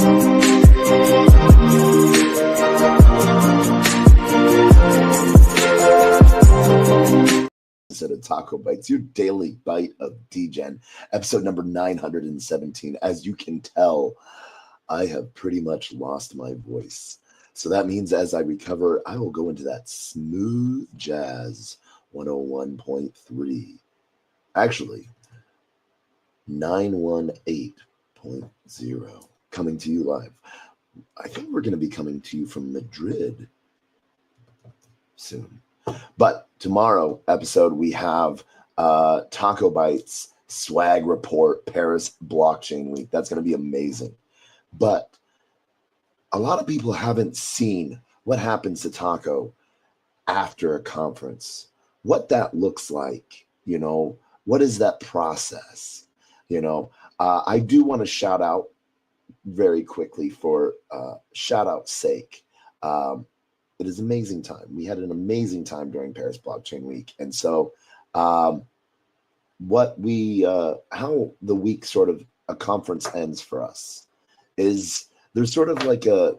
Of TacoBytes, your daily bite of Degen, episode number 917. As you can tell, I have pretty much lost my voice. So that means as I recover, I will go into that smooth jazz 101.3. Actually, 918.0. Coming to you live. I think we're going to be coming to you from Madrid soon. But tomorrow episode, we have TacoBytes swag report Paris blockchain week. That's going to be amazing. But a lot of people haven't seen what happens to Taco after a conference, what that looks like, you know, what is that process? You know, I do want to shout out very quickly for shout out's sake. It is an amazing time. We had an amazing time during Paris Blockchain Week. And so how the week sort of a conference ends for us is there's sort of like a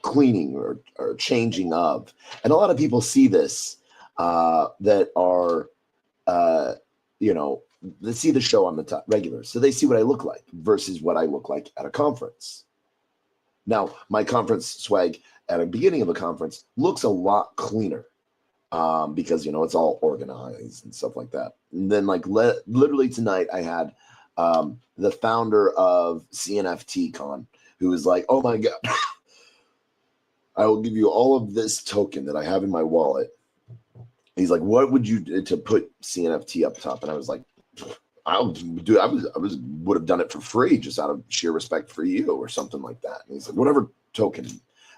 cleaning or changing of. And a lot of people see this that are, they see the show on the top regular. So they see what I look like versus what I look like at a conference. Now, my conference swag at the beginning of a conference looks a lot cleaner because, it's all organized and stuff like that. And then literally tonight I had the founder of CNFT Con who was like, oh my God, I will give you all of this token that I have in my wallet. He's like, what would you do to put CNFT up top? And I was like, I would have done it for free just out of sheer respect for you or something like that. And he's like, whatever token.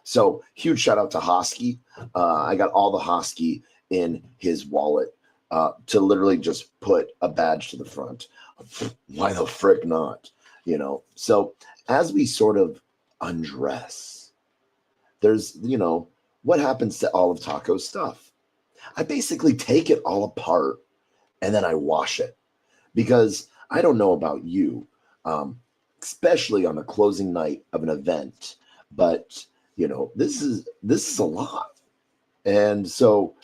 So huge shout out to Hosky. I got all the Hosky in his wallet to literally just put a badge to the front. Why the frick not? So as we sort of undress, there's, what happens to all of Taco's stuff? I basically take it all apart and then I wash it. Because I don't know about you, especially on the closing night of an event, but this is a lot. And so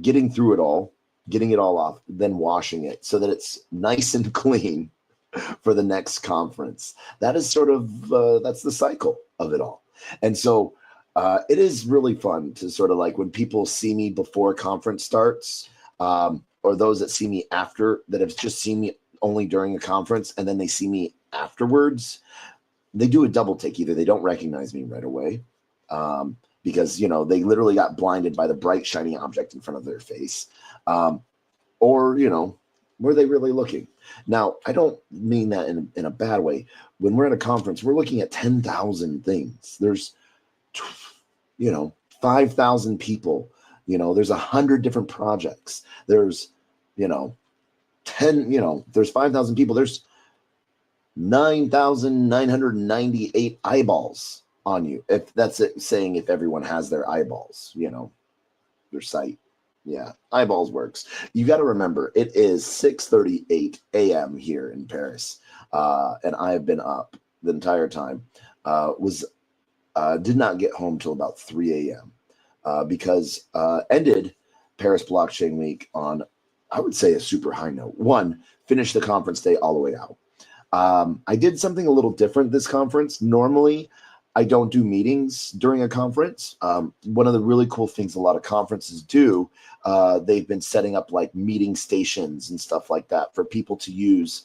getting through it all, getting it all off, then washing it so that it's nice and clean for the next conference. That is sort of, that's the cycle of it all. And so it is really fun to sort of like when people see me before a conference starts, or those that see me after that have just seen me only during a conference and then they see me afterwards, they do a double take. Either they don't recognize me right away because, they literally got blinded by the bright, shiny object in front of their face. Or, were they really looking? Now, I don't mean that in a bad way. When we're at a conference, we're looking at 10,000 things. There's, 5,000 people. There's 100 different projects. There's, 10, there's 5,000 people. There's 9,998 eyeballs on you. If that's it, saying if everyone has their eyeballs, their sight. Yeah, eyeballs works. You got to remember, it is 6:38 a.m. here in Paris. And I've been up the entire time. Did not get home till about 3 a.m. Because ended Paris Blockchain Week on, I would say, a super high note. One, finished the conference day all the way out. I did something a little different this conference. Normally, I don't do meetings during a conference. One of the really cool things a lot of conferences do, they've been setting up like meeting stations and stuff like that for people to use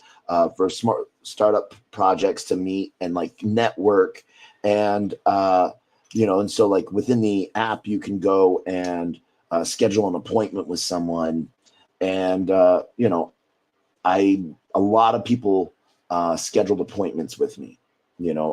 for smart startup projects to meet and like network. And, and so like within the app, you can go and schedule an appointment with someone. And, a lot of people scheduled appointments with me.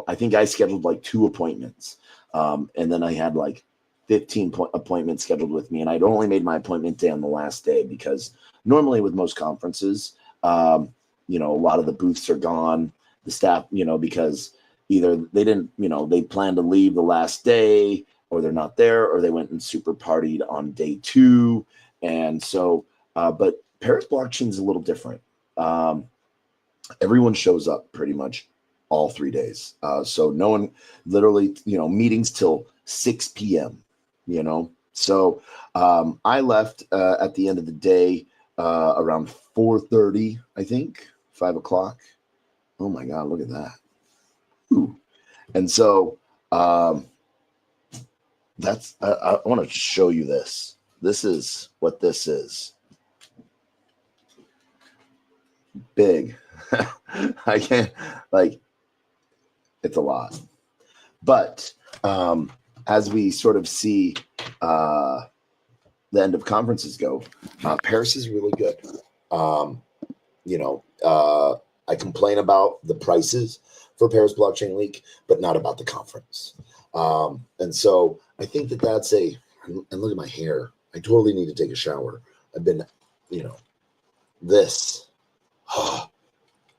I think I scheduled like 2 appointments. And then I had like 15 appointments scheduled with me. And I'd only made my appointment day on the last day because normally with most conferences, a lot of the booths are gone. The staff, because either they didn't, they planned to leave the last day or they're not there or they went and super partied on day 2. And so, but Paris blockchain is a little different. everyone shows up pretty much all 3 days. So no one literally, meetings till 6 p.m., So I left at the end of the day around 4:30, I think, 5 o'clock. Oh my God, look at that. Ooh. And so that's, I want to show you this. This is what this is. Big. I can't, it's a lot. But as we sort of see the end of conferences go, Paris is really good. I complain about the prices for Paris Blockchain Week, but not about the conference. And so I think that's and look at my hair. I totally need to take a shower. I've been, this.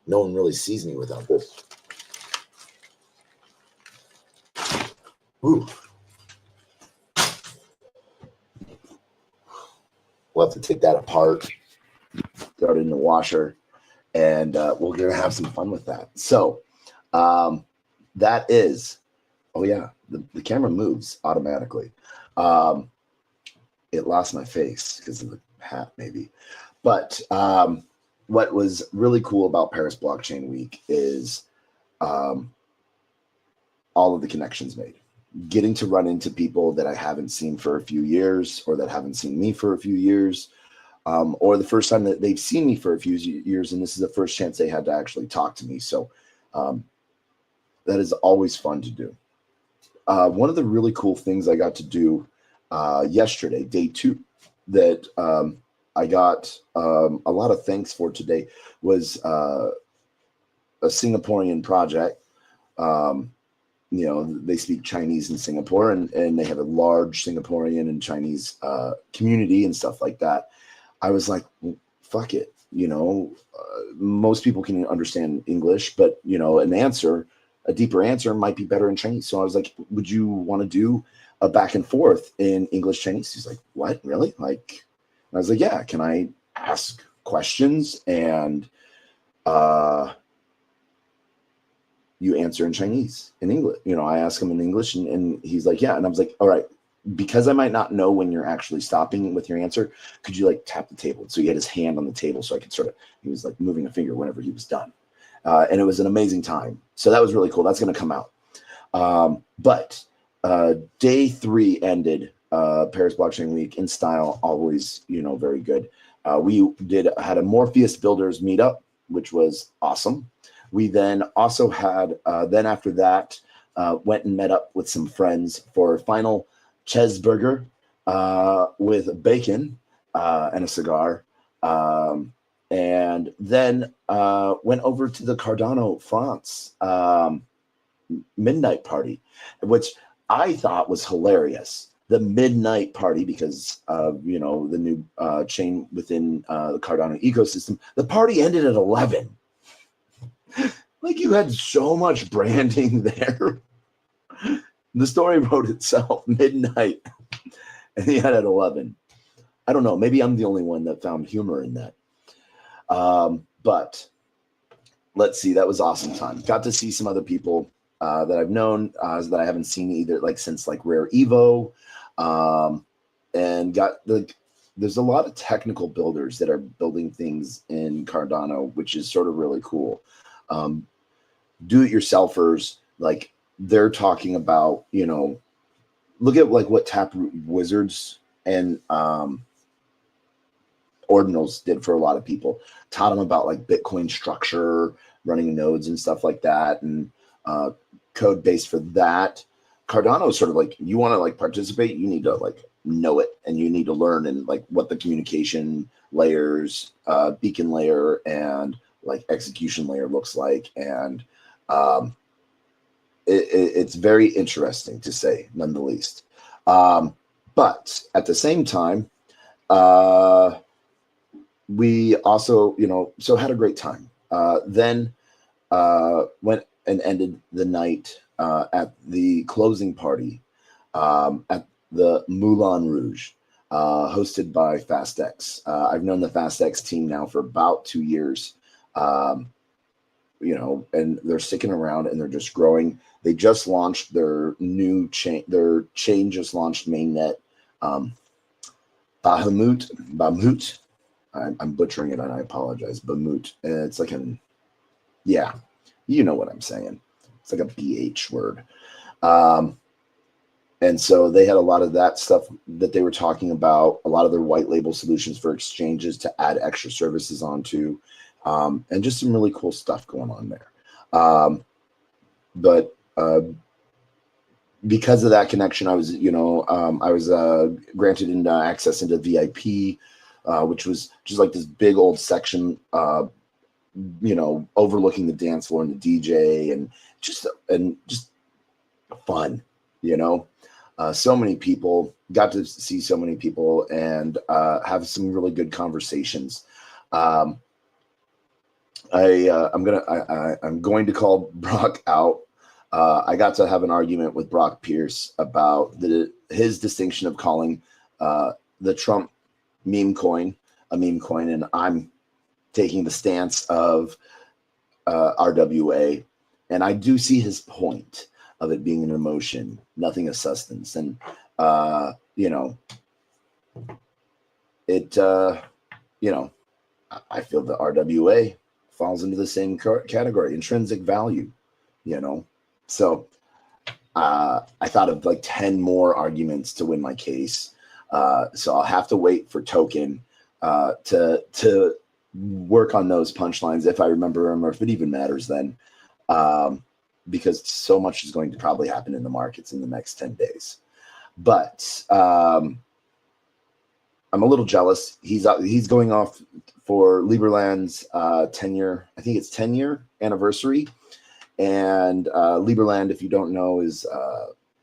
No one really sees me without this. Ooh. We'll have to take that apart, throw it in the washer, and we're going to have some fun with that. So that is, oh yeah, the camera moves automatically. It lost my face because of the hat maybe. But what was really cool about Paris Blockchain Week is all of the connections made. Getting to run into people that I haven't seen for a few years, or that haven't seen me for a few years, or the first time that they've seen me for a few years, and this is the first chance they had to actually talk to me. So that is always fun to do. One of the really cool things I got to do yesterday, day 2, that I got a lot of thanks for today, was a Singaporean project. They speak Chinese in Singapore, and they have a large Singaporean and Chinese community and stuff like that. I was like, well, fuck it. Most people can understand English, but a deeper answer might be better in Chinese. So I was like, would you want to do a back and forth in English Chinese? He's like, what, really? I was like, yeah, can I ask questions and you answer in Chinese, in English? I ask him in English, and he's like, yeah. And I was like, all right, because I might not know when you're actually stopping with your answer, could you tap the table? So he had his hand on the table, so I could he was moving a finger whenever he was done. And it was an amazing time. So that was really cool. That's going to come out. But day 3 ended Paris Blockchain Week in style, always, very good. We had a Morpheus Builders meetup, which was awesome. We then also had, after that, went and met up with some friends for a final cheeseburger with bacon and a cigar. And then went over to the Cardano France midnight party, which I thought was hilarious. The midnight party, because of the new chain within the Cardano ecosystem. The party ended at 11. You had so much branding there. The story wrote itself. Midnight, and he had at 11. I don't know. Maybe I'm the only one that found humor in that. But let's see. That was awesome time. Got to see some other people that I've known that I haven't seen either, since Rare Evo, and there's a lot of technical builders that are building things in Cardano, which is sort of really cool. Do-it-yourselfers, they're talking about, look at what Taproot Wizards and Ordinals did for a lot of people. Taught them about Bitcoin structure, running nodes and stuff like that, and code base for that. Cardano is sort of you want to participate, you need to know it, and you need to learn and what the communication layers, beacon layer, and execution layer looks like. And it's very interesting, to say, none the least. But at the same time, we also, so had a great time. Then went and ended the night at the closing party at the Moulin Rouge, hosted by FastX. I've known the FastX team now for about 2 years. and they're sticking around and they're just growing. They just launched their new chain. Their chain just launched mainnet. Bahamut. I'm butchering it and I apologize. Bahamut. It's like yeah, you know what I'm saying. It's like a BH word. And so they had a lot of that stuff that they were talking about, a lot of their white label solutions for exchanges to add extra services onto, and just some really cool stuff going on there. But because of that connection, I was, granted into access into VIP, which was just like this big old section, overlooking the dance floor and the DJ, and just fun, so many people, got to see so many people and have some really good conversations. I'm going to call Brock out. I got to have an argument with Brock Pierce about his distinction of calling the Trump meme coin a meme coin, and I'm taking the stance of RWA, and I do see his point of it being an emotion, nothing a substance. And, I feel the RWA falls into the same category, intrinsic value, So I thought of like 10 more arguments to win my case. So I'll have to wait for Token to work on those punchlines if I remember them, or if it even matters then. Because so much is going to probably happen in the markets in the next 10 days. But I'm a little jealous. He's going off for Liberland's 10-year, I think it's 10-year anniversary. And Liberland, if you don't know, is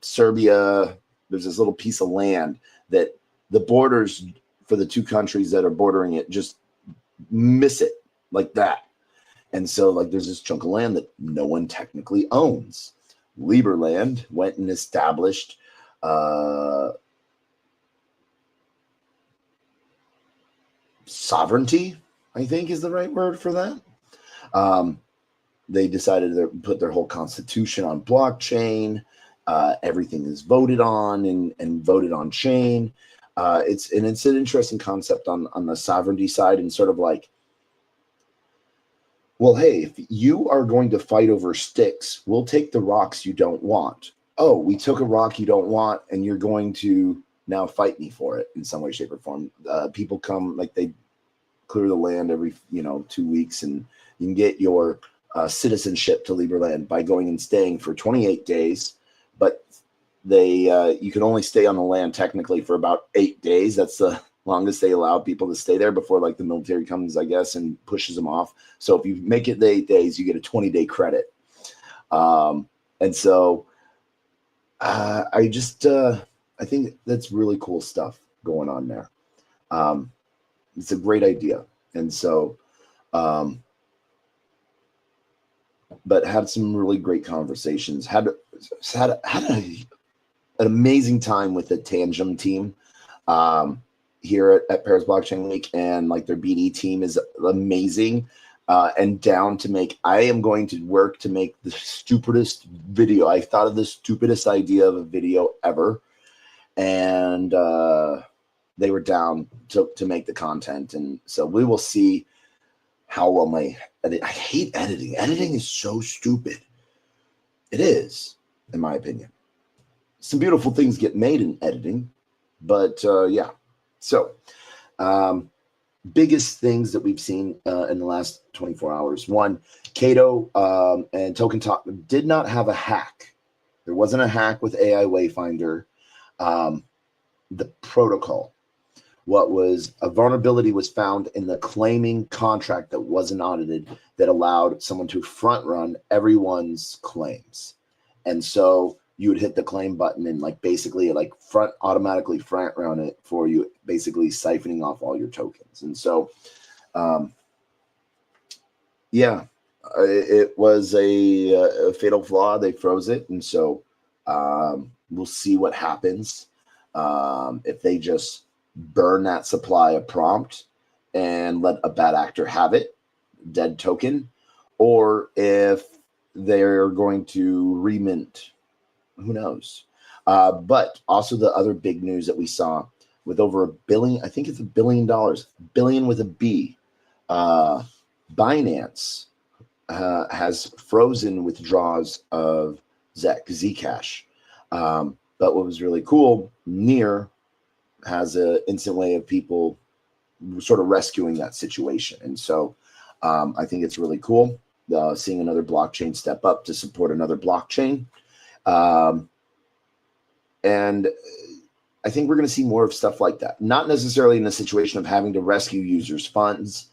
Serbia. There's this little piece of land that the borders for the two countries that are bordering it just miss it like that. And so, like, there's this chunk of land that no one technically owns. Liberland went and established sovereignty, I think is the right word for that. They decided to put their whole constitution on blockchain. Everything is voted on and voted on chain. It's an interesting concept on the sovereignty side, and sort of like, well, hey, if you are going to fight over sticks, we'll take the rocks you don't want. Oh, we took a rock you don't want, and you're going to now fight me for it in some way, shape, or form. People come, like, they clear the land every 2 weeks, and you can get your citizenship to Liberland by going and staying for 28 days. But you can only stay on the land technically for about 8 days. That's the longest they allow people to stay there before, like, the military comes, I guess, and pushes them off. So if you make it the 8 days, you get a 20-day credit. And so I think that's really cool stuff going on there. It's a great idea. And so, but had some really great conversations. Had an amazing time with the Tangem team here at Paris Blockchain Week, and like their BD team is amazing and down to make. I am going to work to make the stupidest video. I thought of the stupidest idea of a video ever, and they were down to make the content, and so we will see how well my edit. I hate editing. Editing is so stupid. It is, in my opinion. Some beautiful things get made in editing, but yeah. So, biggest things that we've seen in the last 24 hours. One, Cato and Token Talk did not have a hack. There wasn't a hack with AI Wayfinder. The protocol. What was a vulnerability was found in the claiming contract that wasn't audited that allowed someone to front run everyone's claims. And so you would hit the claim button and like basically like automatically front run it for you, basically siphoning off all your tokens. And so, yeah, it was a fatal flaw. They froze it. And so we'll see what happens if they just burn that supply of prompt and let a bad actor have it, dead token, or if they're going to remint. Who knows? But also the other big news that we saw with over $1 billion, I think it's $1 billion, billion with a B. Binance has frozen withdrawals of Zcash. But what was really cool, Near has an instant way of people sort of rescuing that situation. And so I think it's really cool seeing another blockchain step up to support another blockchain. And I think we're going to see more of stuff like that. Not necessarily in the situation of having to rescue users' funds,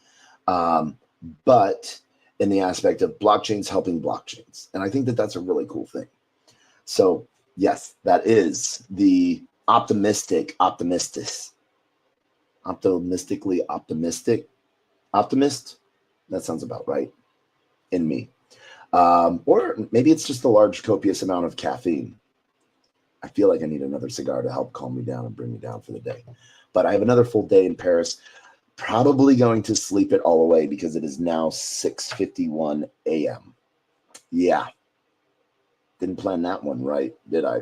but in the aspect of blockchains helping blockchains. And I think that that's a really cool thing. So yes, that is the optimistically optimistic optimist. That sounds about right in me. Or maybe it's just a large copious amount of caffeine. I feel like I need another cigar to help calm me down and bring me down for the day. But I have another full day in Paris. Probably going to sleep it all away because it is now 6:51 a.m. Yeah. Didn't plan that one right, did I?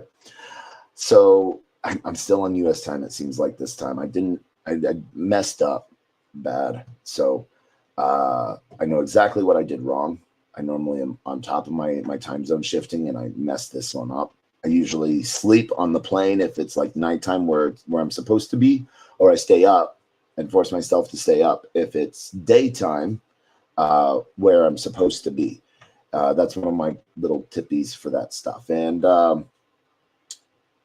So I'm still on U.S. time, it seems like this time. I messed up bad. So I know exactly what I did wrong. I normally am on top of my time zone shifting, and I messed this one up. I usually sleep on the plane if it's like nighttime where I'm supposed to be, or I stay up and force myself to stay up if it's daytime where I'm supposed to be. That's one of my little tippies for that stuff. And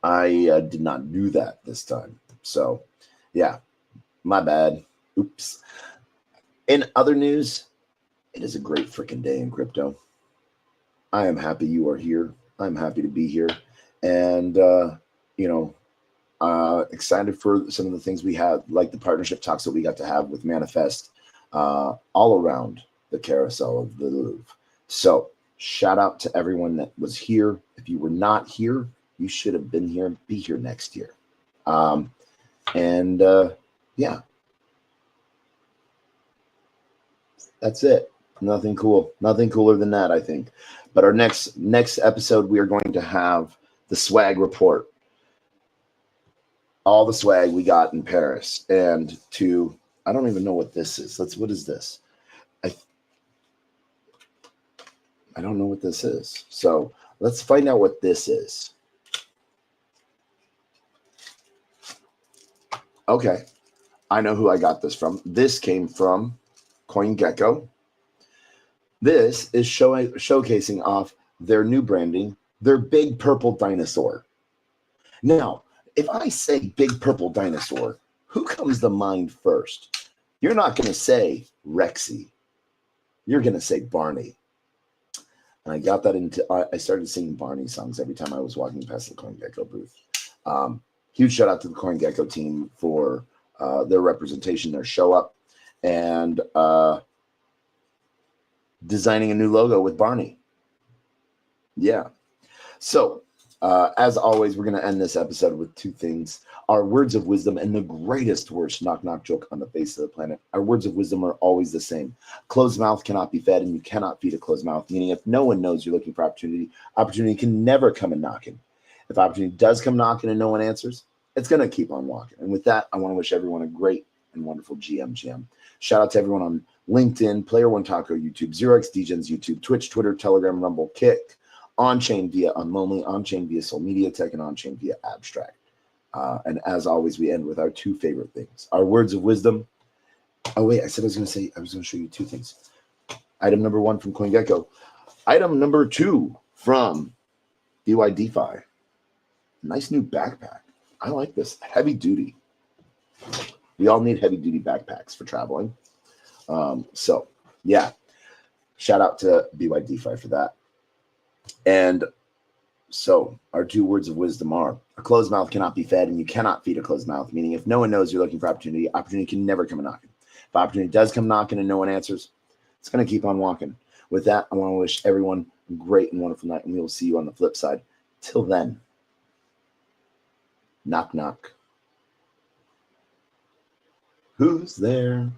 I did not do that this time. So, yeah, my bad. Oops. In other news, it is a great freaking day in crypto. I am happy you are here. I'm happy to be here. And, excited for some of the things we had, like the partnership talks that we got to have with Manifest all around the carousel of the Louvre. So shout out to everyone that was here. If you were not here, you should have been here and be here next year. Yeah, that's it. Nothing cool. Nothing cooler than that, I think. But our next episode, we are going to have the swag report. All the swag we got in Paris. And I don't even know what this is. What is this? I don't know what this is. So let's find out what this is. Okay. I know who I got this from. This came from CoinGecko. This is showcasing off their new branding, their big purple dinosaur. Now, if I say big purple dinosaur, who comes to mind first? You're not going to say Rexy. You're going to say Barney. And I got that I started singing Barney songs every time I was walking past the CoinGecko booth. Huge shout out to the CoinGecko team for their representation, their show up, and designing a new logo with Barney. Yeah. So, as always, we're going to end this episode with two things. Our words of wisdom, and the greatest worst knock-knock joke on the face of the planet. Our words of wisdom are always the same. Closed mouth cannot be fed, and you cannot feed a closed mouth, meaning if no one knows you're looking for opportunity, opportunity can never come in knocking. If opportunity does come knocking and no one answers, it's going to keep on walking. And with that, I want to wish everyone a great and wonderful GM. Shout out to everyone on LinkedIn, Player One Taco, YouTube, 0x Degens, YouTube, Twitch, Twitter, Telegram, Rumble, Kick, on-chain via Unmonly, on-chain via Soul Media Tech, and on-chain via Abstract. And as always, we end with our two favorite things. Our words of wisdom. Oh, wait, I was going to show you two things. Item number 1 from CoinGecko. Item number 2 from BY DeFi. Nice new backpack. I like this. Heavy duty. We all need heavy duty backpacks for traveling. So, yeah. Shout out to BY DeFi for that. And so our two words of wisdom are: a closed mouth cannot be fed, and you cannot feed a closed mouth, meaning if no one knows you're looking for opportunity, opportunity can never come knocking. If opportunity does come knocking and no one answers, it's going to keep on walking. With that, I want to wish everyone a great and wonderful night, and we will see you on the flip side. Till then, knock, knock. Who's there?